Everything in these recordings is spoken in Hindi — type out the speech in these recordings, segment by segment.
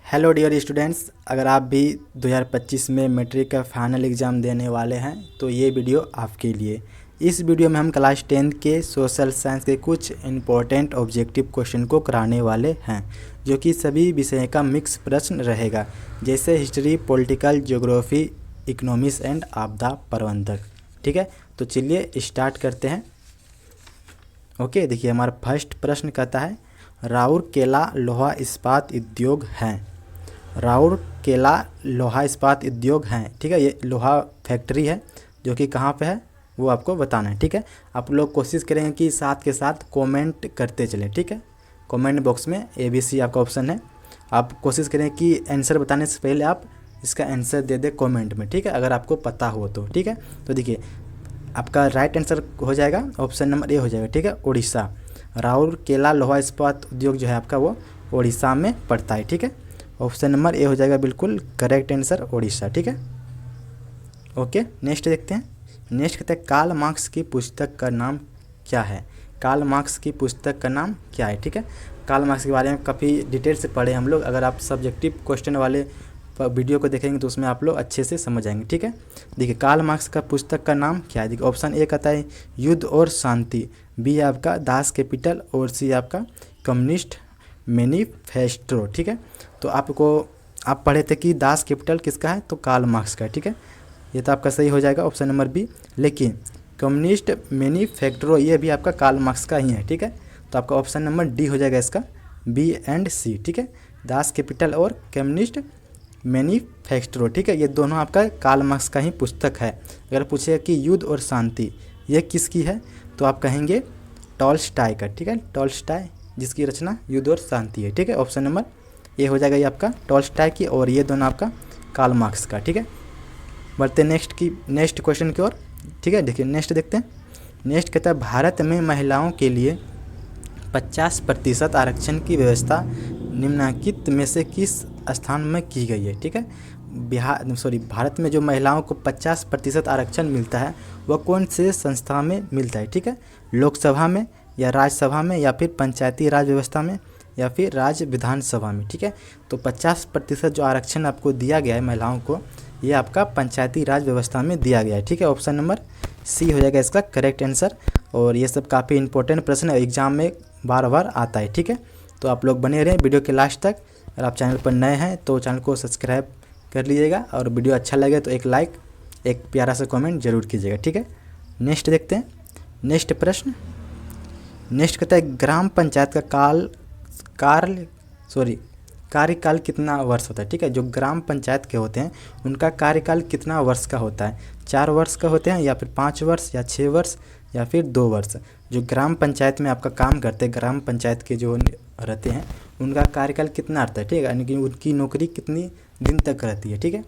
हेलो डियर स्टूडेंट्स, अगर आप भी 2025 में मैट्रिक का फाइनल एग्ज़ाम देने वाले हैं तो ये वीडियो आपके लिए। इस वीडियो में हम क्लास 10 के सोशल साइंस के कुछ इम्पोर्टेंट ऑब्जेक्टिव क्वेश्चन को कराने वाले हैं, जो कि सभी विषय का मिक्स प्रश्न रहेगा, जैसे history, political, geography, economics and आपदा प्रबंधक। ठीक है, तो चलिए स्टार्ट करते हैं। ओके, देखिए हमारा फर्स्ट प्रश्न कहता है राउरकेला लोहा इस्पात उद्योग हैं। राउरकेला लोहा इस्पात उद्योग हैं। ठीक है, ये लोहा फैक्ट्री है जो कि कहाँ पे है वो आपको बताना है। ठीक है, आप लोग कोशिश करेंगे कि साथ के साथ कमेंट करते चलें। ठीक है, कमेंट बॉक्स में ABC आपका ऑप्शन है, आप कोशिश करें कि आंसर बताने से पहले आप इसका आंसर दे दें कमेंट में। ठीक है, अगर आपको पता हो तो। ठीक है, तो देखिए आपका राइट आंसर हो जाएगा ऑप्शन नंबर ए हो जाएगा। ठीक है, उड़ीसा। राउरकेला लोहा इस्पात उद्योग जो है आपका वो उड़ीसा में पड़ता है। ठीक है, ऑप्शन नंबर ए हो जाएगा बिल्कुल करेक्ट आंसर, उड़ीसा। ठीक है, ओके नेक्स्ट देखते हैं। नेक्स्ट कहते हैं कार्ल मार्क्स की पुस्तक का नाम क्या है। कार्ल मार्क्स की पुस्तक का नाम क्या है। ठीक है, कार्ल मार्क्स के बारे में काफ़ी डिटेल से पढ़े हम लोग। अगर आप सब्जेक्टिव क्वेश्चन वाले वीडियो को देखेंगे तो उसमें आप लोग अच्छे से समझ जाएंगे। ठीक है, देखिए कार्ल मार्क्स का पुस्तक का नाम क्या है। देखिए ऑप्शन ए कहता है युद्ध और शांति, बी आपका दास कैपिटल और सी आपका कम्युनिस्ट मैनिफेस्टो। ठीक है, तो आप पढ़े थे कि दास कैपिटल किसका है, तो कार्ल मार्क्स का है। ठीक है, ये तो आपका सही हो जाएगा ऑप्शन नंबर बी। लेकिन कम्युनिस्ट मैनिफेस्टो ये भी आपका कार्ल मार्क्स का ही है। ठीक है, तो आपका ऑप्शन नंबर डी हो जाएगा इसका, बी एंड सी। ठीक है, दास कैपिटल और कम्युनिस्ट मैनिफेस्टो। ठीक है, ये दोनों आपका कार्ल मार्क्स का ही पुस्तक है। अगर पूछेगा कि युद्ध और शांति ये किसकी है, तो आप कहेंगे टॉल्स्टॉय का। ठीक है, टॉल्स्टॉय जिसकी रचना युद्ध और शांति है। ठीक है, ऑप्शन नंबर ये हो जाएगा ये आपका टॉल्स्टॉय की, और ये दोनों आपका कार्ल मार्क्स का। ठीक है, बढ़ते नेक्स्ट क्वेश्चन की ओर। ठीक है, देखिए नेक्स्ट देखते हैं। नेक्स्ट कहता है भारत में महिलाओं के लिए 50% आरक्षण की व्यवस्था निम्नलिखित में से किस स्थान में की गई है। ठीक है, भारत में जो महिलाओं को 50% आरक्षण मिलता है वह कौन से संस्था में मिलता है। ठीक है, लोकसभा में या राज्यसभा में या फिर पंचायती राज व्यवस्था में या फिर राज्य विधानसभा में। ठीक है, तो 50% जो आरक्षण आपको दिया गया है महिलाओं को, ये आपका पंचायती राज व्यवस्था में दिया गया है। ठीक है, ऑप्शन नंबर सी हो जाएगा इसका करेक्ट आंसर। और ये सब काफ़ी इंपॉर्टेंट प्रश्न एग्जाम में बार बार आता है। ठीक है, तो आप लोग बने रहें वीडियो के लास्ट तक। अगर आप चैनल पर नए हैं तो चैनल को सब्सक्राइब कर लीजिएगा, और वीडियो अच्छा लगे तो एक लाइक, एक प्यारा सा कमेंट जरूर कीजिएगा। ठीक है, नेक्स्ट देखते हैं। नेक्स्ट प्रश्न, नेक्स्ट कहता है ग्राम पंचायत का कार्यकाल कितना वर्ष होता है। ठीक है, जो ग्राम पंचायत के होते हैं उनका कार्यकाल कितना वर्ष का होता है। 4 वर्ष का होते हैं या फिर 5 वर्ष या 6 वर्ष या फिर 2 वर्ष। जो ग्राम पंचायत में आपका काम करते हैं, ग्राम पंचायत के जो रहते हैं उनका कार्यकाल कितना रहता है। ठीक है, यानी कि उनकी नौकरी कितनी दिन तक रहती है। ठीक है,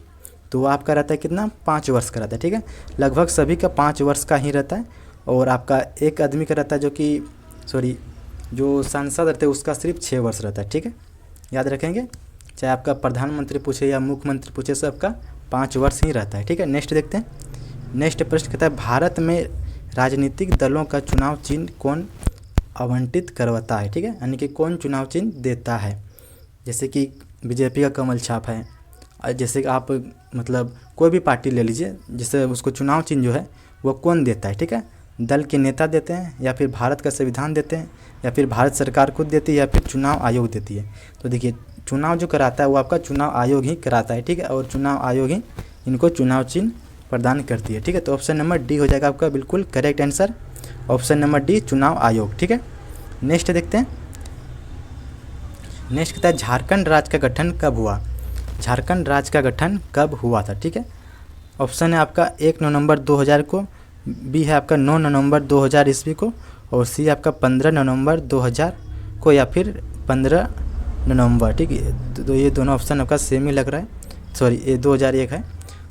तो आपका रहता है कितना, 5 वर्ष का रहता है। ठीक है, लगभग सभी का 5 वर्ष का ही रहता है। और आपका एक आदमी का रहता है जो सांसद रहते हैं उसका सिर्फ 6 वर्ष रहता है। ठीक है, याद रखेंगे, चाहे आपका प्रधानमंत्री पूछे या मुख्यमंत्री पूछे, सबका 5 वर्ष ही रहता है। ठीक है, नेक्स्ट देखते हैं। नेक्स्ट प्रश्न कहता है भारत में राजनीतिक दलों का चुनाव चिन्ह कौन आवंटित करवाता है। ठीक है, यानी कि कौन चुनाव चिन्ह देता है। जैसे कि बीजेपी का कमल छाप है, जैसे कि आप मतलब कोई भी पार्टी ले लीजिए, जैसे उसको चुनाव चिन्ह जो है वो कौन देता है। ठीक है, दल के नेता देते हैं या फिर भारत का संविधान देते हैं या फिर भारत सरकार खुद देती है या फिर चुनाव आयोग देती है। तो देखिए चुनाव जो कराता है वो आपका चुनाव आयोग ही कराता है। ठीक है, और चुनाव आयोग ही इनको चुनाव चिन्ह प्रदान करती है। ठीक है, तो ऑप्शन नंबर डी हो जाएगा आपका बिल्कुल correct answer, option number D चुनाव आयोग। ठीक है, नेक्स्ट देखते हैं। नेक्स्ट कहता है झारखंड राज्य का गठन कब हुआ। झारखंड राज्य का गठन कब हुआ था। ठीक है, ऑप्शन है आपका 1 नवंबर 2000 को, बी है आपका 9 नवंबर 2000 ईस्वी को, और सी आपका 15 नवंबर 2000 को या फिर 15 नवंबर। ठीक है, तो ये दोनों ऑप्शन आपका सेम ही लग रहा है, ये 2001 है।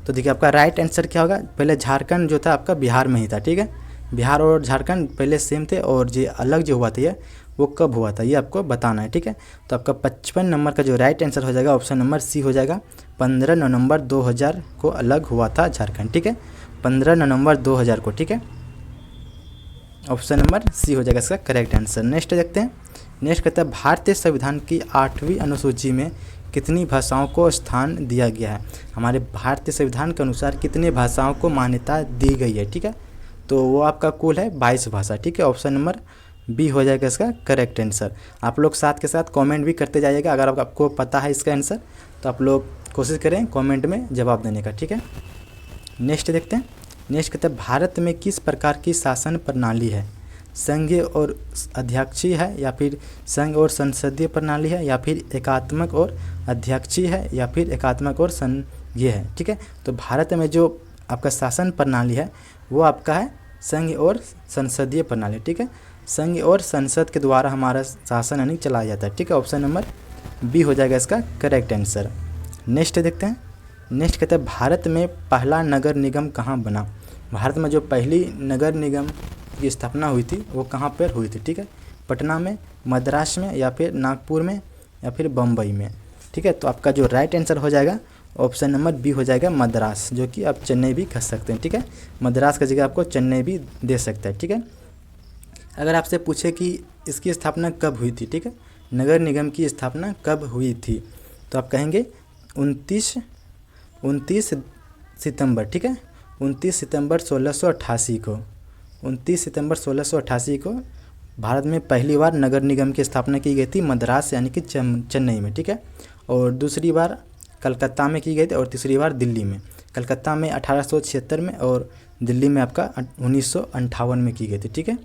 तो देखिए आपका राइट आंसर क्या होगा, पहले झारखंड जो था आपका बिहार में ही था। ठीक है, बिहार और झारखंड पहले सेम थे, और जो अलग जो हुआ था ये वो कब हुआ था ये आपको बताना है। ठीक है, तो आपका 55 नंबर का जो राइट आंसर हो जाएगा ऑप्शन नंबर सी हो जाएगा, 15 नवंबर 2000 को अलग हुआ था झारखंड। ठीक है, 15 नवंबर 2000 को। ठीक है, ऑप्शन नंबर सी हो जाएगा इसका करेक्ट आंसर। नेक्स्ट देखते हैं। नेक्स्ट कहता है भारतीय संविधान की 8वीं अनुसूची में कितनी भाषाओं को स्थान दिया गया है। हमारे भारतीय संविधान के अनुसार कितनी भाषाओं को मान्यता दी गई है, ठीक है। तो वो आपका कुल है 22 भाषा, ठीक है। ऑप्शन नंबर बी हो जाएगा इसका करेक्ट आंसर। आप लोग साथ के साथ कमेंट भी करते जाइएगा, अगर आपको पता है इसका आंसर तो आप लोग कोशिश करें कमेंट में जवाब देने का, ठीक है। नेक्स्ट देखते हैं। नेक्स्ट कहते हैं भारत में किस प्रकार की शासन प्रणाली है, संघीय और अध्यक्षीय है या फिर संघ और संसदीय प्रणाली है या फिर एकात्मक और अध्यक्षीय है या फिर एकात्मक और संघीय है, ठीक है। तो भारत में जो आपका शासन प्रणाली है वो आपका है संघ और संसदीय प्रणाली, ठीक है। संघ और संसद के द्वारा हमारा शासन यानी चलाया जाता है, ठीक है। ऑप्शन नंबर बी हो जाएगा इसका करेक्ट आंसर। नेक्स्ट देखते हैं। नेक्स्ट कहते हैं भारत में पहला नगर निगम कहाँ बना। भारत में जो पहली नगर निगम की स्थापना हुई थी वो कहाँ पर हुई थी, ठीक है। पटना में, मद्रास में या फिर नागपुर में या फिर बम्बई में, ठीक है। तो आपका जो राइट आंसर हो जाएगा ऑप्शन नंबर बी हो जाएगा मद्रास, जो कि आप चेन्नई भी कह सकते हैं, ठीक है। मद्रास की जगह आपको चेन्नई भी दे सकता है, ठीक है। अगर आपसे पूछे कि इसकी स्थापना कब हुई थी, ठीक है, नगर निगम की स्थापना कब हुई थी, तो आप कहेंगे 29 सितंबर, ठीक है। 29 सितंबर 1688 को 29 सितंबर 1688 को भारत में पहली बार नगर निगम की स्थापना की गई थी मद्रास यानी कि चेन्नई में, ठीक है। और दूसरी बार कलकत्ता में की गई थी और तीसरी बार दिल्ली में। कलकत्ता में 1876 में और दिल्ली में आपका 1958 में की गई थी, ठीक है।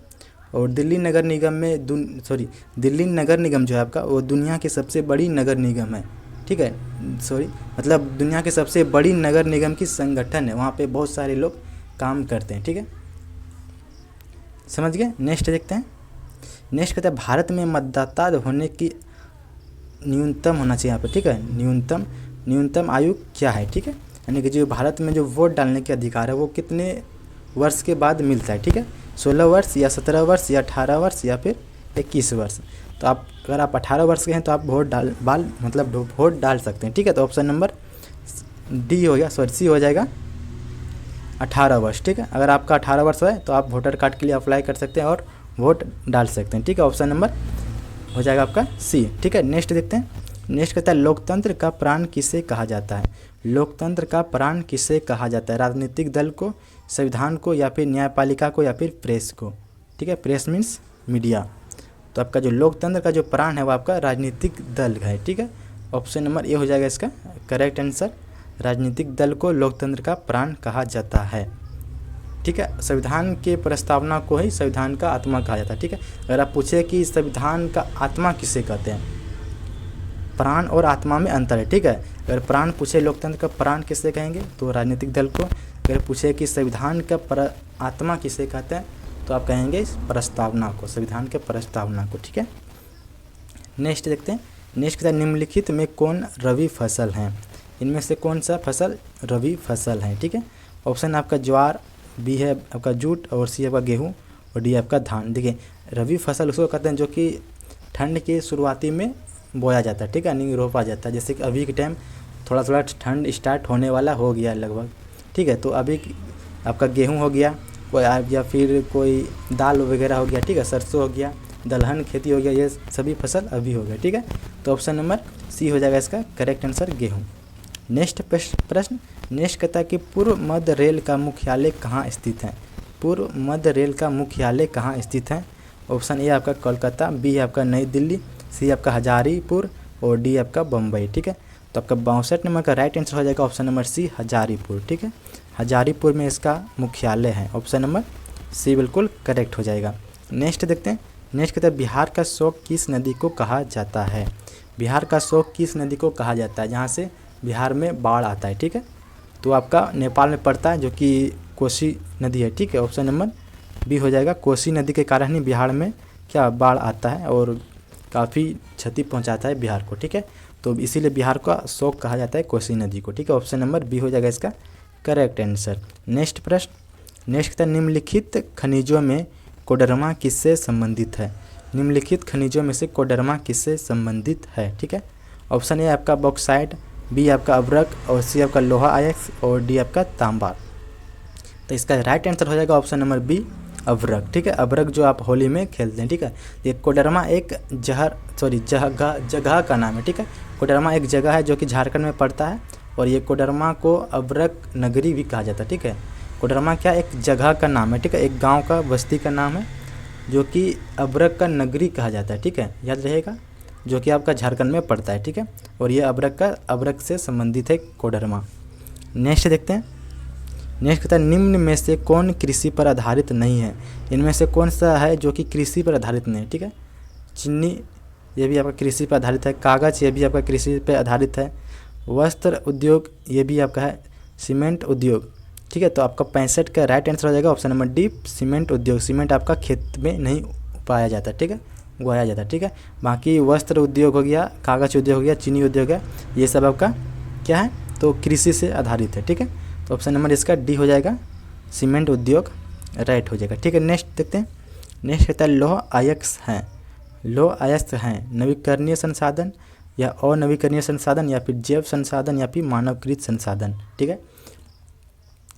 और दिल्ली नगर निगम में दिल्ली नगर निगम जो है आपका वो दुनिया की सबसे बड़ी नगर निगम है, ठीक है। मतलब दुनिया की सबसे बड़ी नगर निगम की संगठन है, वहाँ पे बहुत सारे लोग काम करते हैं, ठीक है, समझ गए। नेक्स्ट देखते हैं। नेक्स्ट कहते हैं भारत में मतदाता होने की न्यूनतम होना चाहिए यहाँ पे, ठीक है। न्यूनतम आयु क्या है, ठीक है। यानी कि जो भारत में जो वोट डालने के अधिकार है वो कितने वर्ष के बाद मिलता है, ठीक है। 16 वर्ष या 17 वर्ष या 18 वर्ष या फिर 21 वर्ष। तो अगर आप 18 वर्ष के हैं तो आप वोट डाल सकते हैं, ठीक है। तो ऑप्शन नंबर सी हो जाएगा 18 वर्ष, ठीक है। अगर आपका 18 वर्ष है तो आप वोटर कार्ड के लिए अप्लाई कर सकते हैं और वोट डाल सकते हैं, ठीक है। ऑप्शन नंबर हो जाएगा आपका सी, ठीक है। नेक्स्ट देखते हैं। नेक्स्ट कहता है लोकतंत्र का प्राण किसे कहा जाता है। लोकतंत्र का प्राण किसे कहा जाता है, राजनीतिक दल को, संविधान को या फिर न्यायपालिका को या फिर प्रेस को, ठीक है। Press means media. तो आपका जो लोकतंत्र का जो प्राण है वो आपका राजनीतिक दल है, ठीक है। ऑप्शन नंबर ए हो जाएगा इसका करेक्ट आंसर। राजनीतिक दल को लोकतंत्र का प्राण कहा जाता है, ठीक है। संविधान के प्रस्तावना को ही संविधान का आत्मा कहा जाता है, ठीक है। अगर आप पूछे कि संविधान का आत्मा किसे कहते हैं, प्राण और आत्मा में अंतर है, ठीक है। अगर प्राण पूछे लोकतंत्र का प्राण किसे कहेंगे तो राजनीतिक दल को। अगर पूछे कि संविधान का आत्मा किसे कहते हैं तो आप कहेंगे प्रस्तावना को, संविधान के प्रस्तावना को, ठीक है। नेक्स्ट देखते हैं। नेक्स्ट कहता है निम्नलिखित में कौन रबी फसल है। इनमें से कौन सा फसल रबी फसल है, ठीक है। ऑप्शन आपका ज्वार, बी है आपका जूट और सी आपका गेहूँ और डी आपका धान। देखिए रबी फसल उसको कहते हैं जो कि ठंड के शुरुआती में बोया जाता है, ठीक है, यानी रोपा जाता है। जैसे कि अभी के टाइम थोड़ा थोड़ा ठंड स्टार्ट होने वाला हो गया लगभग, ठीक है। तो अभी आपका गेहूँ हो गया कोई या फिर कोई दाल वगैरह हो गया, ठीक है, सरसों हो गया, दलहन खेती हो गया, ये सभी फसल अभी हो गया, ठीक है। तो ऑप्शन नंबर सी हो जाएगा इसका करेक्ट आंसर गेहूँ। नेक्स्ट प्रश्न। नेक्स्ट कहता है कि पूर्व मध्य रेल का मुख्यालय कहाँ स्थित है। पूर्व मध्य रेल का मुख्यालय कहाँ स्थित है। ऑप्शन ए आपका कोलकाता, बी आपका नई दिल्ली, सी आपका हजारीपुर और डी आपका बम्बई, ठीक है। तो आपका 62 नंबर का राइट आंसर हो जाएगा ऑप्शन नंबर सी हजारीपुर, ठीक है। हजारीपुर में इसका मुख्यालय है, ऑप्शन नंबर सी बिल्कुल करेक्ट हो जाएगा। नेक्स्ट देखते हैं। नेक्स्ट कहते हैं बिहार का शोक किस नदी को कहा जाता है। बिहार का शोक किस नदी को कहा जाता है, जहाँ से बिहार में बाढ़ आता है, ठीक है। तो आपका नेपाल में पड़ता है जो कि कोसी नदी है, ठीक है। ऑप्शन नंबर बी हो जाएगा। कोसी नदी के कारण ही बिहार में क्या बाढ़ आता है और काफ़ी क्षति पहुंचाता है बिहार को, ठीक है। तो इसीलिए बिहार का शोक कहा जाता है कोसी नदी को, ठीक है। ऑप्शन नंबर बी हो जाएगा इसका करेक्ट आंसर। नेक्स्ट प्रश्न। नेक्स्ट था निम्नलिखित खनिजों में कोडरमा किससे संबंधित है। निम्नलिखित खनिजों में से कोडरमा किससे संबंधित है, ठीक है। ऑप्शन ए आपका बॉक्साइट, बी आपका अब्रक और सी आपका लोहा आयस्क और डी आपका तांबा। तो इसका राइट आंसर हो जाएगा ऑप्शन नंबर बी अब्रक, ठीक है। अब्रक जो आप होली में खेलते हैं, ठीक है। ये कोडरमा एक जगह का नाम है, ठीक है। कोडरमा एक जगह है जो कि झारखंड में पड़ता है, और ये कोडरमा को अब्रक नगरी भी कहा जाता है। ठीक है, कोडरमा क्या एक जगह का नाम है, ठीक है, एक गांव का बस्ती का नाम है जो कि अब्रक का नगरी कहा जाता है। ठीक है, याद रहेगा, जो कि आपका झारखंड में पड़ता है। ठीक है, और ये अब्रक से संबंधित है कोडरमा। नेक्स्ट देखते हैं। नेक्स्ट कहता है निम्न में से कौन कृषि पर आधारित नहीं है। इनमें से कौन सा है जो कि कृषि पर आधारित नहीं है। ठीक है, चीनी ये भी आपका कृषि पर आधारित है, कागज़ ये भी आपका कृषि पर आधारित है, वस्त्र उद्योग ये भी आपका है, सीमेंट उद्योग। ठीक है, तो आपका 65 का राइट आंसर हो जाएगा ऑप्शन नंबर डी, सीमेंट उद्योग। सीमेंट आपका खेत में नहीं पाया जाता, ठीक है, उगाया जाता। ठीक है, बाकी वस्त्र उद्योग हो गया, कागज़ उद्योग हो गया, चीनी उद्योग है, ये सब आपका क्या है, तो कृषि से आधारित है। ठीक है, तो ऑप्शन नंबर इसका डी हो जाएगा, सीमेंट उद्योग राइट हो जाएगा। ठीक है, नेक्स्ट देखते हैं। नेक्स्ट कहता है लौह अयस्क हैं। लौह अयस्क हैं नवीकरणीय संसाधन या अनवीकरणीय संसाधन या फिर जैव संसाधन या फिर मानवकृत संसाधन। ठीक है,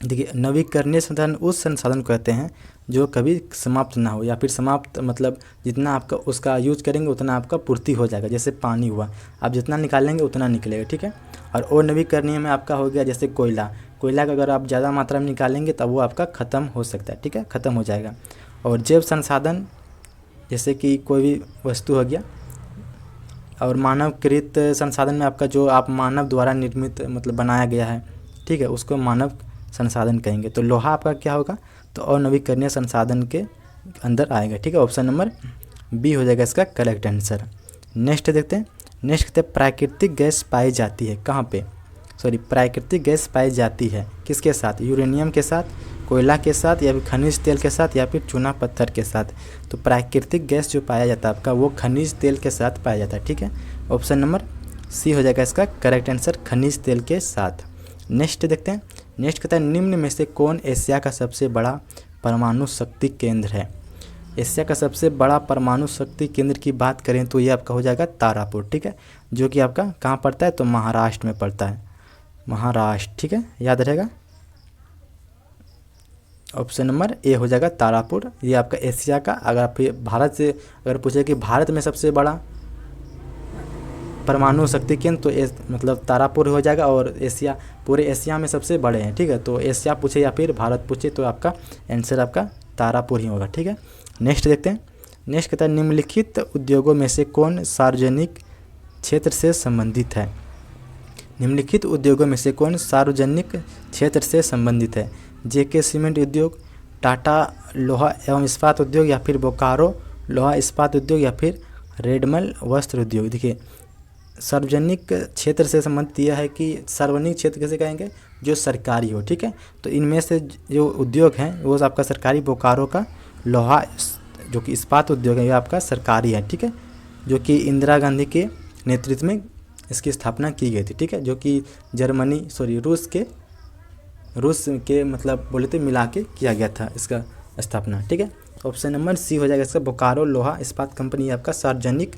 देखिए नवीकरणीय संसाधन उस संसाधन को कहते हैं जो कभी समाप्त ना हो, या फिर समाप्त मतलब जितना आपका उसका यूज करेंगे उतना आपका पूर्ति हो जाएगा। जैसे पानी हुआ, आप जितना निकालेंगे उतना निकलेगा। ठीक है, और अनवीकरणीय में आपका हो गया जैसे कोयला। कोयला का अगर आप ज़्यादा मात्रा में निकालेंगे तब वो आपका ख़त्म हो सकता है। ठीक है, ख़त्म हो जाएगा। और जैव संसाधन जैसे कि कोई भी वस्तु हो गया, और मानवकृत संसाधन में आपका जो आप मानव द्वारा निर्मित मतलब बनाया गया है, ठीक है, उसको मानव संसाधन कहेंगे। तो लोहा आपका क्या होगा, तो अनवीकरणीय संसाधन के अंदर आएगा। ठीक है, ऑप्शन नंबर बी हो जाएगा इसका करेक्ट आंसर। नेक्स्ट देखते हैं। नेक्स्ट कहते हैं प्राकृतिक गैस पाई जाती है कहाँ पे, प्राकृतिक गैस पाई जाती है किसके साथ, यूरेनियम के साथ, कोयला के साथ, या फिर खनिज तेल के साथ, या फिर चूना पत्थर के साथ। तो प्राकृतिक गैस जो पाया जाता है आपका वो खनिज तेल के साथ पाया जाता है। ठीक है, ऑप्शन नंबर सी हो जाएगा इसका करेक्ट आंसर, खनिज तेल के साथ। नेक्स्ट देखते हैं। नेक्स्ट कहता है निम्न में से कौन एशिया का सबसे बड़ा परमाणु शक्ति केंद्र है। एशिया का सबसे बड़ा परमाणु शक्ति केंद्र की बात करें तो ये आपका हो जाएगा तारापुर। ठीक है, जो कि आपका कहाँ पड़ता है, तो महाराष्ट्र में पड़ता है, महाराष्ट्र। ठीक है, याद रहेगा, ऑप्शन नंबर ए हो जाएगा तारापुर। ये आपका एशिया का, अगर आप भारत से अगर पूछे कि भारत में सबसे बड़ा परमाणु शक्ति केंद्र तो मतलब तारापुर हो जाएगा, और एशिया पूरे एशिया में सबसे बड़े हैं। ठीक है, तो एशिया पूछे या फिर भारत पूछे तो आपका आंसर आपका तारापुर ही होगा। ठीक है, नेक्स्ट देखते हैं। नेक्स्ट कहता है निम्नलिखित उद्योगों में से कौन सार्वजनिक क्षेत्र से संबंधित है। निम्नलिखित उद्योगों में से कौन सार्वजनिक क्षेत्र से संबंधित है। जेके सीमेंट उद्योग, टाटा लोहा एवं इस्पात उद्योग, या फिर बोकारो लोहा इस्पात उद्योग, या फिर रेडमल वस्त्र उद्योग। देखिए सार्वजनिक क्षेत्र से संबंधित यह है कि सार्वजनिक क्षेत्र कैसे कहेंगे, जो सरकारी हो। ठीक है, तो इनमें से जो उद्योग हैं वो आपका सरकारी, बोकारो का लोहा जो कि इस्पात उद्योग है ये आपका सरकारी है। ठीक है, जो कि इंदिरा गांधी के नेतृत्व में इसकी स्थापना की गई थी। ठीक है, जो कि रूस के मतलब बोले तो मिला के किया गया था इसका स्थापना। ठीक है, ऑप्शन नंबर सी हो जाएगा इसका बोकारो लोहा इस्पात कंपनी आपका सार्वजनिक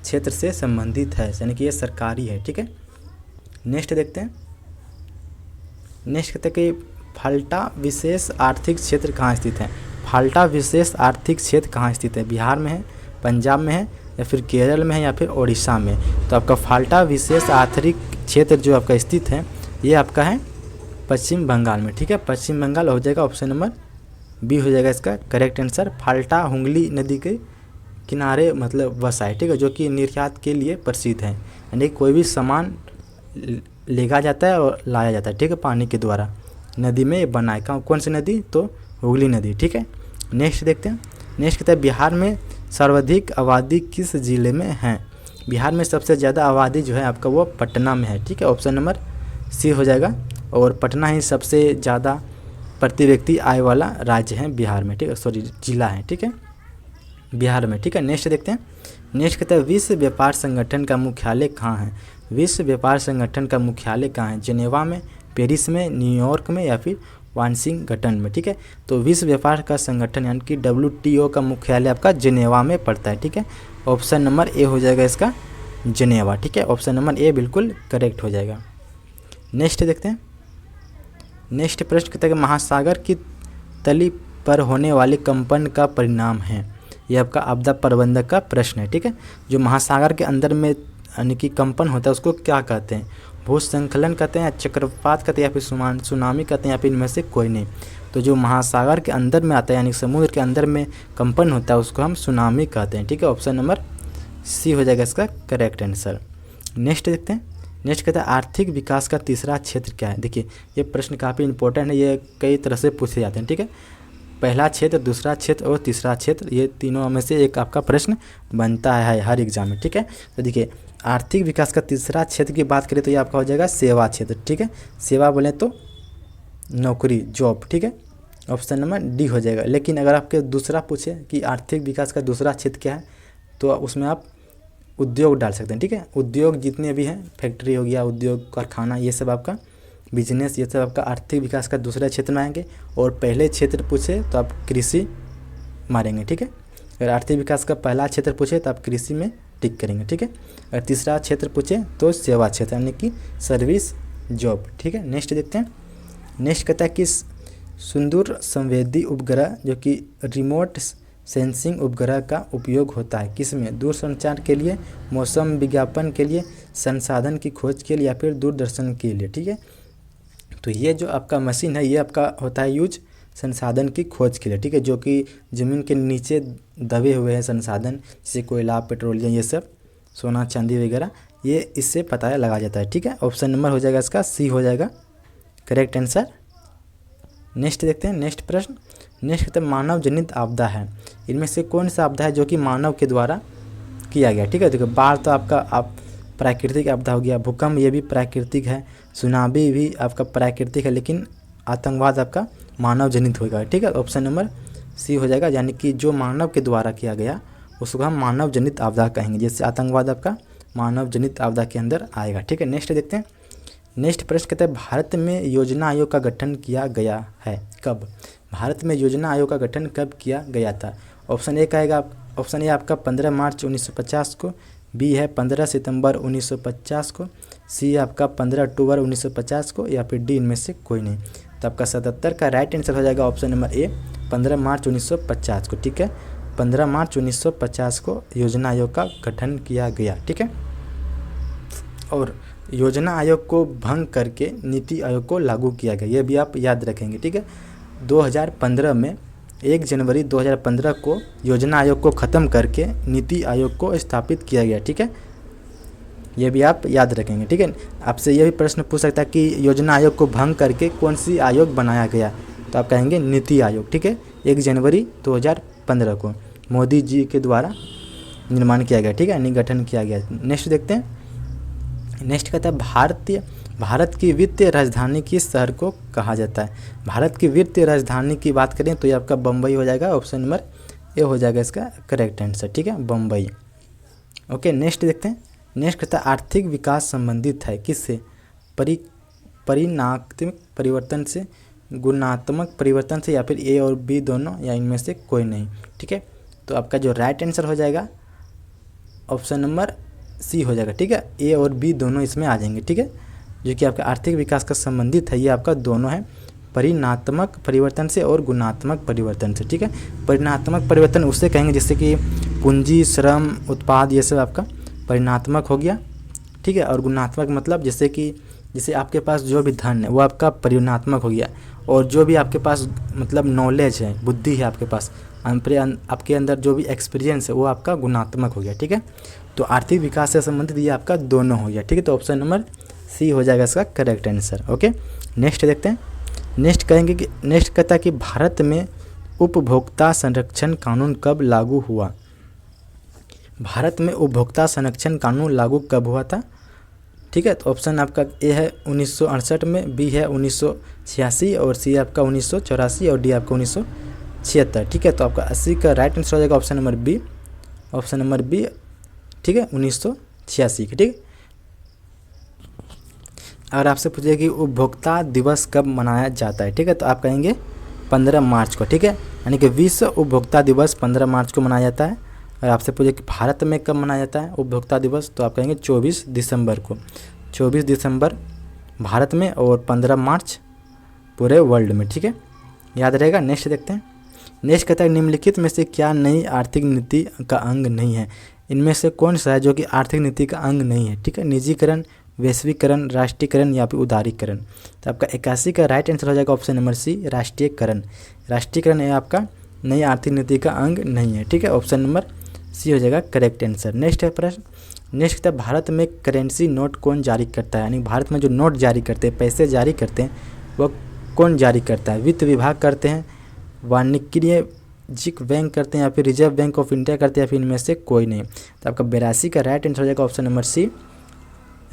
क्षेत्र से संबंधित है, यानी कि ये सरकारी है। ठीक है, नेक्स्ट देखते हैं। नेक्स्ट कहते हैं कि फाल्टा विशेष आर्थिक क्षेत्र कहाँ स्थित है। फाल्टा विशेष आर्थिक क्षेत्र कहाँ स्थित है, बिहार में है, पंजाब में है, या फिर केरल में है, या फिर ओडिशा में। तो आपका फाल्टा विशेष आर्थिक क्षेत्र जो आपका स्थित है ये आपका है पश्चिम बंगाल में। ठीक है, पश्चिम बंगाल हो जाएगा, ऑप्शन नंबर बी हो जाएगा इसका करेक्ट आंसर। फाल्टा हुगली नदी के किनारे मतलब बसा है। ठीक है, जो कि निर्यात के लिए प्रसिद्ध है, यानी कोई भी सामान लेगा जाता है और लाया जाता है। ठीक है, पानी के द्वारा नदी में बना है। कौन सी नदी, तो हुगली नदी। ठीक है, नेक्स्ट देखते हैं। नेक्स्ट कहते हैं बिहार में सर्वाधिक आबादी किस जिले में है। बिहार में सबसे ज़्यादा आबादी जो है आपका वो पटना में है। ठीक है, ऑप्शन नंबर सी हो जाएगा, और पटना ही सबसे ज़्यादा प्रति व्यक्ति आय वाला राज्य है बिहार में। ठीक है, जिला है। ठीक है, बिहार में। ठीक है, नेक्स्ट देखते हैं। नेक्स्ट कहते हैं विश्व व्यापार संगठन का मुख्यालय कहाँ है। विश्व व्यापार संगठन का मुख्यालय कहाँ है, जेनेवा में, पेरिस में, न्यूयॉर्क में, या फिर वाशिंगटन में। ठीक है, तो विश्व व्यापार का संगठन यानी कि WTO का मुख्यालय आपका जेनेवा में पड़ता है। ठीक है, ऑप्शन नंबर ए हो जाएगा इसका जेनेवा। ठीक है, ऑप्शन नंबर ए बिल्कुल करेक्ट हो जाएगा। नेक्स्ट देखते हैं। नेक्स्ट प्रश्न कहता है कि महासागर की तली पर होने वाले कंपन का परिणाम है। यह आपका आपदा प्रबंधक का प्रश्न है। ठीक है, जो महासागर के अंदर में यानी कि कंपन होता है उसको क्या कहते हैं? भूस्खलन कहते हैं, चक्रवात कहते हैं, या फिर सुनामी कहते हैं, या फिर इनमें से कोई नहीं? तो जो महासागर के अंदर में आता है यानी समुद्र के अंदर में कंपन होता है उसको हम सुनामी कहते हैं। ठीक है, ऑप्शन नंबर सी हो जाएगा इसका करेक्ट आंसर। नेक्स्ट देखते हैं। नेक्स्ट कहता है आर्थिक विकास का तीसरा क्षेत्र क्या है? देखिए ये प्रश्न काफ़ी इंपॉर्टेंट है, ये कई तरह से पूछे जाते हैं। ठीक है, पहला क्षेत्र, दूसरा क्षेत्र और तीसरा क्षेत्र, ये तीनों में से एक आपका प्रश्न बनता है हर एग्जाम में। ठीक है, तो देखिए आर्थिक विकास का तीसरा क्षेत्र की बात करें तो ये आपका हो जाएगा सेवा क्षेत्र। ठीक है, सेवा बोले तो नौकरी, जॉब। ठीक है, ऑप्शन नंबर डी हो जाएगा। लेकिन अगर आपके दूसरा पूछे कि आर्थिक विकास का दूसरा क्षेत्र क्या है तो उसमें आप उद्योग डाल सकते हैं। ठीक है, उद्योग जितने भी हैं, फैक्ट्री हो गया, उद्योग, कारखाना, ये सब आपका बिजनेस, ये सब आपका आर्थिक विकास का दूसरे क्षेत्र में आएंगे। और पहले क्षेत्र पूछे तो आप कृषि मारेंगे। ठीक है, अगर आर्थिक विकास का पहला क्षेत्र पूछे तो आप कृषि में टिक करेंगे। ठीक है, अगर तीसरा क्षेत्र पूछे तो सेवा क्षेत्र यानी कि सर्विस, जॉब। ठीक है, नेक्स्ट देखते हैं। नेक्स्ट कहता है कि सुदूर संवेदी उपग्रह जो कि रिमोट सेंसिंग उपग्रह का उपयोग होता है किसमें? दूरसंचार के लिए, मौसम विज्ञापन के लिए, संसाधन की खोज के लिए, या फिर दूरदर्शन के लिए। ठीक है, तो ये जो आपका मशीन है ये आपका होता है यूज संसाधन की खोज के लिए। ठीक है, जो कि ज़मीन के नीचे दबे हुए हैं संसाधन, जैसे कोयला, पेट्रोलियम, ये सब, सोना चांदी वगैरह, ये इससे पता लगा जाता है। ठीक है, ऑप्शन नंबर हो जाएगा इसका सी हो जाएगा करेक्ट आंसर। नेक्स्ट देखते हैं। नेक्स्ट प्रश्न। नेक्स्ट कहते हैं मानव जनित आपदा है, इनमें से कौन सा आपदा है जो कि मानव के द्वारा किया गया? ठीक है, देखो बाढ़ तो आपका प्राकृतिक आपदा हो गया, भूकंप ये भी प्राकृतिक है, सुनामी भी आपका प्राकृतिक है, लेकिन आतंकवाद आपका मानव जनित होगा। ठीक है, ऑप्शन नंबर सी हो जाएगा, यानी कि जो मानव के द्वारा किया गया उसको हम मानव जनित आपदा कहेंगे, जैसे आतंकवाद आपका मानव जनित आपदा के अंदर आएगा। ठीक है, नेक्स्ट देखते हैं। नेक्स्ट प्रश्न कहते हैं भारत में योजना आयोग का गठन किया गया है कब? भारत में योजना आयोग का गठन कब किया गया था? ऑप्शन ए आएगा, ऑप्शन ए आपका 15 मार्च 1950 को, बी है 15 सितंबर 1950 को, सी आपका 15 अक्टूबर 1950 को, या फिर डी इनमें से कोई नहीं। तो आपका 77 का राइट आंसर हो जाएगा ऑप्शन नंबर ए 15 मार्च 1950 को। ठीक है, 15 मार्च 1950 को योजना आयोग का गठन किया गया। ठीक है, और योजना आयोग को भंग करके नीति आयोग को लागू किया गया, ये भी आप याद रखेंगे। ठीक है, 2015 में 1 जनवरी 2015 को योजना आयोग को ख़त्म करके नीति आयोग को स्थापित किया गया। ठीक है, ये भी आप याद रखेंगे। ठीक है, आपसे ये भी प्रश्न पूछ सकता है कि योजना आयोग को भंग करके कौन सी आयोग बनाया गया, तो आप कहेंगे नीति आयोग। ठीक है, 1 जनवरी 2015 को मोदी जी के द्वारा निर्माण किया गया। ठीक है, गठन किया गया। नेक्स्ट देखते हैं। नेक्स्ट कहता है भारत की वित्तीय राजधानी किस शहर को कहा जाता है? भारत की वित्तीय राजधानी की बात करें तो ये आपका बम्बई हो जाएगा, ऑप्शन नंबर ए हो जाएगा इसका करेक्ट आंसर। ठीक है, बम्बई। ओके, नेक्स्ट देखते हैं। नेक्स्ट कहता है आर्थिक विकास संबंधित है किससे? परिणात्मक परिवर्तन से, गुणात्मक परिवर्तन से, या फिर ए और बी दोनों, या इनमें से कोई नहीं। ठीक है, तो आपका जो राइट आंसर हो जाएगा ऑप्शन नंबर सी हो जाएगा। ठीक है, ए और बी दोनों इसमें आ जाएंगे। ठीक है, जो कि आपका आर्थिक विकास का संबंधित है ये आपका दोनों है, परिणात्मक परिवर्तन से और गुणात्मक परिवर्तन से। ठीक है, परिणात्मक परिवर्तन उससे कहेंगे जैसे कि पूंजी, श्रम, उत्पाद, ये सब आपका परिणात्मक हो गया। ठीक है, और गुणात्मक मतलब जैसे आपके पास जो भी धन है वो आपका परिणात्मक हो गया, और जो भी आपके पास मतलब नॉलेज है, बुद्धि है आपके पास, आपके अंदर जो भी एक्सपीरियंस है वो आपका गुणात्मक हो गया। ठीक है, तो आर्थिक विकास से संबंधित ये आपका दोनों हो गया। ठीक है, तो ऑप्शन नंबर सी हो जाएगा इसका करेक्ट आंसर। ओके, नेक्स्ट देखते हैं। नेक्स्ट कहेंगे कि नेक्स्ट कहता है कि भारत में उपभोक्ता संरक्षण कानून कब लागू हुआ? भारत में उपभोक्ता संरक्षण कानून लागू कब हुआ था? ठीक है, तो ऑप्शन आपका ए है 1968 में, बी है 1986, और सी आपका 1984, और डी आपका 1976। ठीक है, तो आपका 80 का राइट आंसर हो जाएगा option number B, option number B. ठीक है, 1986 की। ठीक है, अगर आपसे पूछे कि उपभोक्ता दिवस कब मनाया जाता है, ठीक है, तो आप कहेंगे 15 मार्च को। ठीक है, यानी कि विश्व उपभोक्ता दिवस 15 मार्च को मनाया जाता है। अगर आपसे पूछे कि भारत में कब मनाया जाता है उपभोक्ता दिवस, तो आप कहेंगे 24 दिसंबर को। 24 दिसंबर भारत में और 15 मार्च पूरे वर्ल्ड में। ठीक है, याद रहेगा। नेक्स्ट देखते हैं। नेक्स्ट कहता है निम्नलिखित में से क्या नई आर्थिक नीति का अंग नहीं है? इनमें से कौन सा है जो कि आर्थिक नीति का अंग नहीं है? ठीक है, निजीकरण, वैश्वीकरण, राष्ट्रीयकरण या फिर उदारीकरण। तो आपका 81 का राइट आंसर हो जाएगा ऑप्शन नंबर सी, राष्ट्रीयकरण। राष्ट्रीयकरण है आपका नई आर्थिक नीति का अंग नहीं है। ठीक है, ऑप्शन नंबर सी हो जाएगा करेक्ट आंसर। नेक्स्ट है प्रश्न, नेक्स्ट है भारत में करेंसी नोट कौन जारी करता है? यानी भारत में जो नोट जारी करते हैं, पैसे जारी करते हैं, वो कौन जारी करता है? वित्त विभाग करते हैं, वाणिज्यिक बैंक करते हैं या फिर रिजर्व बैंक ऑफ इंडिया करते हैं या फिर इनमें से कोई नहीं। तो आपका 82 का राइट आंसर हो जाएगा option number C,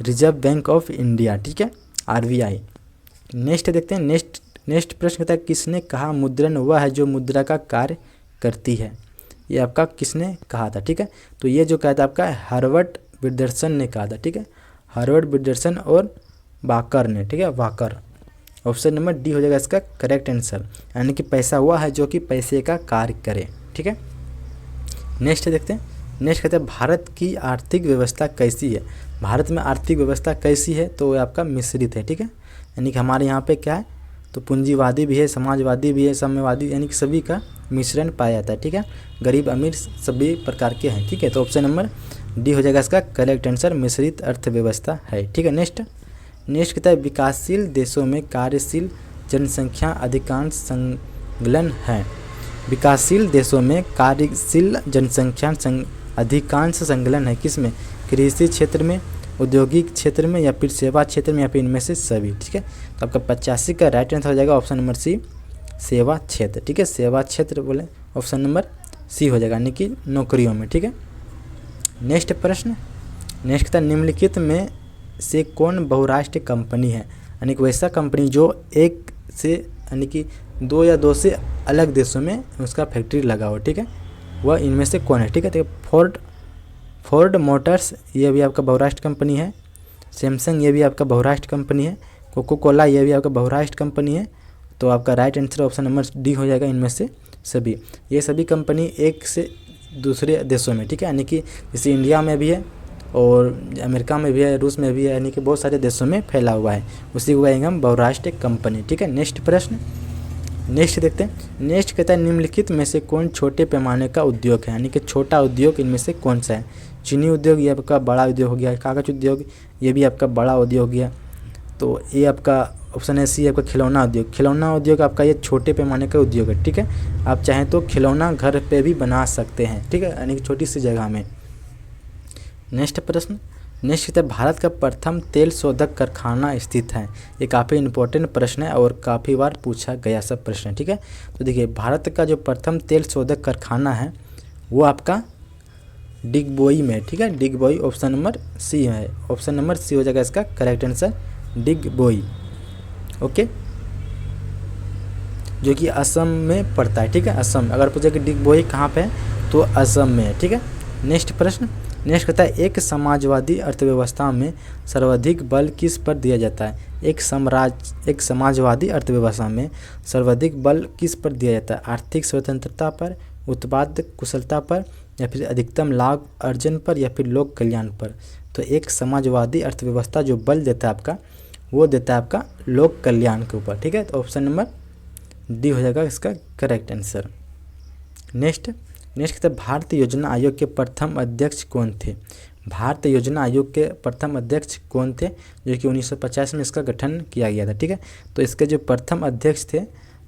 reserve bank of India. ठीक है, RBI। नेक्स्ट देखते हैं, नेक्स्ट प्रश्न कहता है किसने कहा मुद्रण वह है जो मुद्रा का कार्य करती है? ये आपका किसने कहा था? ठीक है, तो ये जो कहा था आपका हार्वर्ड विल्सन ने कहा था। ठीक है, हार्वर्ड विल्सन और वाकर ने। ठीक है, वाकर। ऑप्शन नंबर डी हो जाएगा इसका करेक्ट आंसर, यानी कि पैसा हुआ है जो कि पैसे का कार्य करे। ठीक है, नेक्स्ट देखते हैं, नेक्स्ट कहते हैं भारत की आर्थिक व्यवस्था कैसी है? भारत में आर्थिक व्यवस्था कैसी है? तो आपका मिश्रित है। ठीक है, यानी कि हमारे यहाँ पे क्या है, तो पूंजीवादी भी है, समाजवादी भी है, साम्यवादी, यानी कि सभी का मिश्रण पाया जाता है। ठीक है, गरीब अमीर सभी प्रकार के हैं। ठीक है, तो ऑप्शन नंबर डी हो जाएगा इसका करेक्ट आंसर, मिश्रित अर्थव्यवस्था है। ठीक है, नेक्स्ट कहता है विकासशील देशों में कार्यशील जनसंख्या अधिकांश संलग्न है। विकासशील देशों में कार्यशील जनसंख्या अधिकांश संलग्न है किसमें? कृषि क्षेत्र में, औद्योगिक क्षेत्र में या फिर सेवा क्षेत्र में या फिर इनमें से सभी। ठीक है, तो आपका 85 का राइट आंसर हो जाएगा ऑप्शन नंबर सी, सेवा क्षेत्र। ठीक है, सेवा क्षेत्र बोले ऑप्शन नंबर सी हो जाएगा, यानी कि नौकरियों में। ठीक है, नेक्स्ट प्रश्न, नेक्स्ट था निम्नलिखित में से कौन बहुराष्ट्रीय कंपनी है? यानी कि वैसा कंपनी जो एक से यानी कि दो या दो से अलग देशों में उसका फैक्ट्री लगा हो। ठीक है, वह इनमें से कौन है? ठीक है, तो फोर्ड मोटर्स ये भी आपका बहुराष्ट्रीय कंपनी है, सैमसंग ये भी आपका बहुराष्ट्रीय कंपनी है, कोको कोला ये भी आपका बहुराष्ट्रीय कंपनी है। तो आपका right answer option number D हो जाएगा, इनमें से सभी। ये सभी कंपनी एक से दूसरे देशों में। ठीक है, यानी कि जैसे इंडिया में भी है और अमेरिका में भी है, रूस में भी है, यानी कि बहुत सारे देशों में फैला हुआ है, उसी को कहेंगे हम बहुराष्ट्रीय कंपनी। ठीक है, नेक्स्ट प्रश्न, नेक्स्ट देखते हैं, नेक्स्ट कहता है निम्नलिखित में से कौन छोटे पैमाने का उद्योग है? यानी कि छोटा उद्योग इनमें से कौन सा है? चीनी उद्योग ये आपका बड़ा उद्योग हो गया, कागज उद्योग ये भी आपका बड़ा उद्योग हो गया। तो ये आपका ऑप्शन है सी, आपका खिलौना उद्योग। खिलौना उद्योग आपका ये छोटे पैमाने का उद्योग है। ठीक है, आप चाहें तो खिलौना घर पे भी बना सकते हैं। ठीक है, यानी कि छोटी सी जगह में। नेक्स्ट प्रश्न, नेक्स्ट है भारत का प्रथम तेल शोधक कारखाना स्थित है। ये काफ़ी इंपॉर्टेंट प्रश्न है और काफ़ी बार पूछा गया सब प्रश्न है। ठीक है, तो देखिए भारत का जो प्रथम तेल शोधक कारखाना है वो आपका डिगबोई में। ठीक है, डिगबोई ऑप्शन नंबर सी है, ऑप्शन नंबर सी हो जाएगा इसका करेक्ट आंसर, डिगबोई। ओके, जो कि असम में पड़ता है। ठीक है, असम, अगर पूछे कि डिगबोई कहाँ पे है तो असम में है। ठीक है, नेक्स्ट प्रश्न, नेक्स्ट कहता है एक समाजवादी अर्थव्यवस्था में सर्वाधिक बल किस पर दिया जाता है? एक समाजवादी अर्थव्यवस्था में सर्वाधिक बल किस पर दिया जाता है? आर्थिक स्वतंत्रता पर, उत्पाद कुशलता पर या फिर अधिकतम लाभ अर्जन पर या फिर लोक कल्याण पर? तो एक समाजवादी अर्थव्यवस्था जो बल देता है आपका, वो देता है आपका लोक कल्याण के ऊपर। ठीक है, तो ऑप्शन नंबर डी हो जाएगा इसका करेक्ट आंसर। नेक्स्ट कहते हैं भारतीय योजना आयोग के प्रथम अध्यक्ष कौन थे? भारतीय योजना आयोग के प्रथम अध्यक्ष कौन थे, जो कि 1950 में इसका गठन किया गया था। ठीक है, तो इसके जो प्रथम अध्यक्ष थे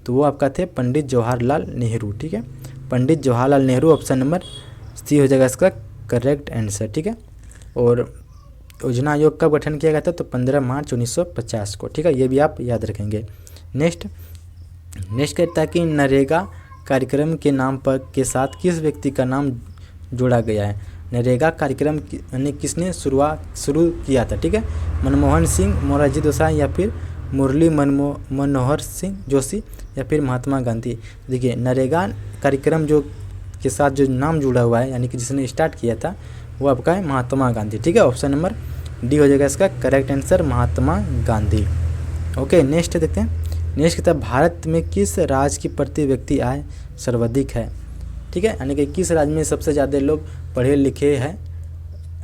तो वो आपका थे पंडित जवाहरलाल नेहरू। ठीक है, Pandit Jawaharlal Nehru, option number C हो जाएगा इसका करेक्ट आंसर। ठीक है, और योजना आयोग कब गठन किया गया था? तो 15 मार्च 1950 को। ठीक है, ये भी आप याद रखेंगे। नेक्स्ट कहता है कि नरेगा कार्यक्रम के नाम पर के साथ किस व्यक्ति का नाम जोड़ा गया है? नरेगा कार्यक्रम यानी किसने शुरू किया था? ठीक है, मनमोहन सिंह, मोरारजी देसाई या फिर मुरली मनोहर सिंह जोशी या फिर महात्मा गांधी? देखिए नरेगा कार्यक्रम जो के साथ जो नाम जुड़ा हुआ है, यानी कि जिसने स्टार्ट किया था, वो आपका है महात्मा गांधी। ठीक है, ऑप्शन नंबर डी हो जाएगा इसका correct answer, Mahatma Gandhi. Okay, next देखते हैं, नेक्स्ट कहता है भारत में किस राज्य की प्रति व्यक्ति आय सर्वाधिक है? ठीक है, यानी कि किस राज्य में सबसे ज़्यादा लोग पढ़े लिखे हैं,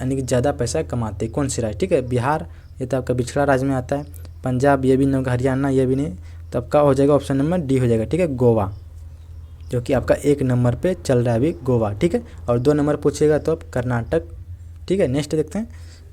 यानी कि ज़्यादा पैसा कमाते हैं, कौन सी राज्य? ठीक है, बिहार ये तो आपका पिछड़ा राज्य में आता है, पंजाब ये भी नहीं, हरियाणा ये भी नहीं, तो आपका हो जाएगा ऑप्शन नंबर डी हो जाएगा। ठीक है, गोवा। जो कि आपका 1 नंबर पे चल रहा है अभी गोवा, ठीक है। और 2 नंबर पूछेगा तो अब कर्नाटक, ठीक है। नेक्स्ट देखते हैं।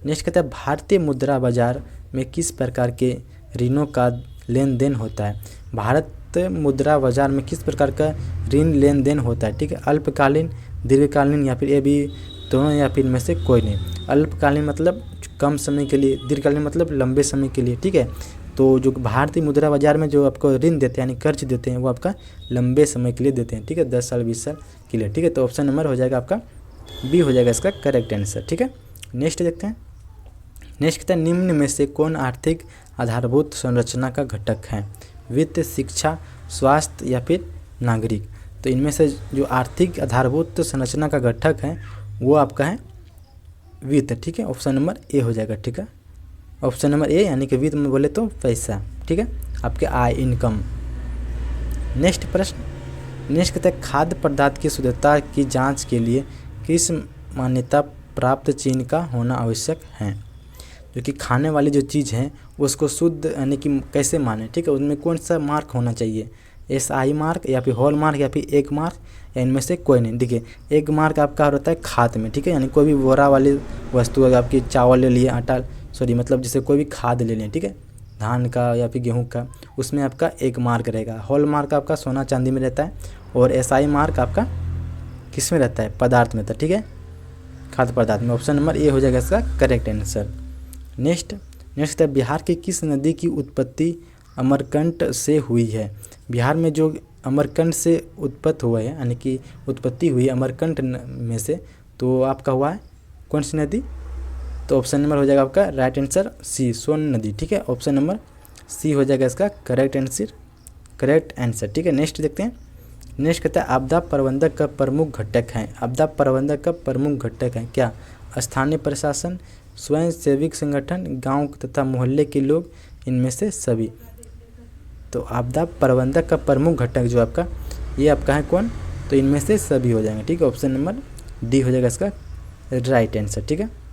नेक्स्ट कहता है भारतीय मुद्रा बाजार में किस प्रकार के ऋणों का लेन देन होता है। भारत मुद्रा बाजार में किस प्रकार का ऋण लेन देन होता है, ठीक है। अल्पकालीन, दीर्घकालीन या फिर ये भी दोनों या फिर इनमें से कोई नहीं। अल्पकालीन मतलब कम समय के लिए, दीर्घकालीन मतलब लंबे समय के लिए, ठीक है। तो जो भारतीय मुद्रा बाजार में जो आपको ऋण देते हैं यानी कर्ज देते हैं वो आपका लंबे समय के लिए देते हैं, ठीक है, 10 साल 20 साल के लिए, ठीक है। तो ऑप्शन नंबर हो जाएगा आपका बी हो जाएगा इसका करेक्ट आंसर, ठीक है। नेक्स्ट देखते हैं। नेक्स्ट कहता है निम्न में से कौन आर्थिक आधारभूत संरचना का घटक है। वित्त, शिक्षा, स्वास्थ्य या फिर नागरिक। तो इनमें से जो आर्थिक आधारभूत संरचना का घटक है वो आपका है वित्त, ठीक है। ऑप्शन नंबर ए हो जाएगा, ठीक है। ऑप्शन नंबर ए यानी कि वित्त में बोले तो पैसा, ठीक है, आपके आय, इनकम। नेक्स्ट प्रश्न। नेक्स्ट कहते हैं खाद्य पदार्थ की शुद्धता की जांच के लिए किस मान्यता प्राप्त चिन्ह का होना आवश्यक है। जो कि खाने वाली जो चीज़ है उसको शुद्ध यानी कि कैसे माने, ठीक है, उनमें कौन सा मार्क होना चाहिए, SI मार्क या फिर हॉल मार्क या फिर एक मार्क या इनमें से कोई नहीं। देखिए एक मार्क आपका होता है खाद में, ठीक है, यानी कोई भी बोरा वाली वस्तु अगर आपकी चावल ले लिए, आटा मतलब जैसे कोई भी खाद ले लें, ठीक है, धान का या फिर गेहूं का, उसमें आपका एक मार्क रहेगा। हॉल मार्क आपका सोना चांदी में रहता है और SI मार्क आपका किस में रहता है, पदार्थ में रहता है, ठीक है, खाद्य पदार्थ में। ऑप्शन नंबर ए हो जाएगा इसका करेक्ट आंसर। नेक्स्ट है बिहार की किस नदी की उत्पत्ति अमरकंट से हुई है। बिहार में जो अमरकंट से उत्पत्ति हुआ है यानी कि उत्पत्ति हुई अमरकंट में से, तो आपका हुआ है कौन सी नदी। तो ऑप्शन नंबर हो जाएगा आपका राइट आंसर सी, सोन नदी, ठीक है। ऑप्शन नंबर सी हो जाएगा इसका करेक्ट आंसर, ठीक है। नेक्स्ट देखते हैं। नेक्स्ट कहता है आपदा प्रबंधक का प्रमुख घटक है। आपदा प्रबंधक का प्रमुख घटक है क्या। स्थानीय प्रशासन, स्वयं सेविक संगठन, गांव तथा मोहल्ले के लोग, इनमें से सभी। तो आपदा प्रबंधक का प्रमुख घटक जो आपका ये आपका है कौन, तो इनमें से सभी हो जाएंगे, ठीक है। ऑप्शन नंबर डी हो जाएगा इसका राइट आंसर, ठीक है।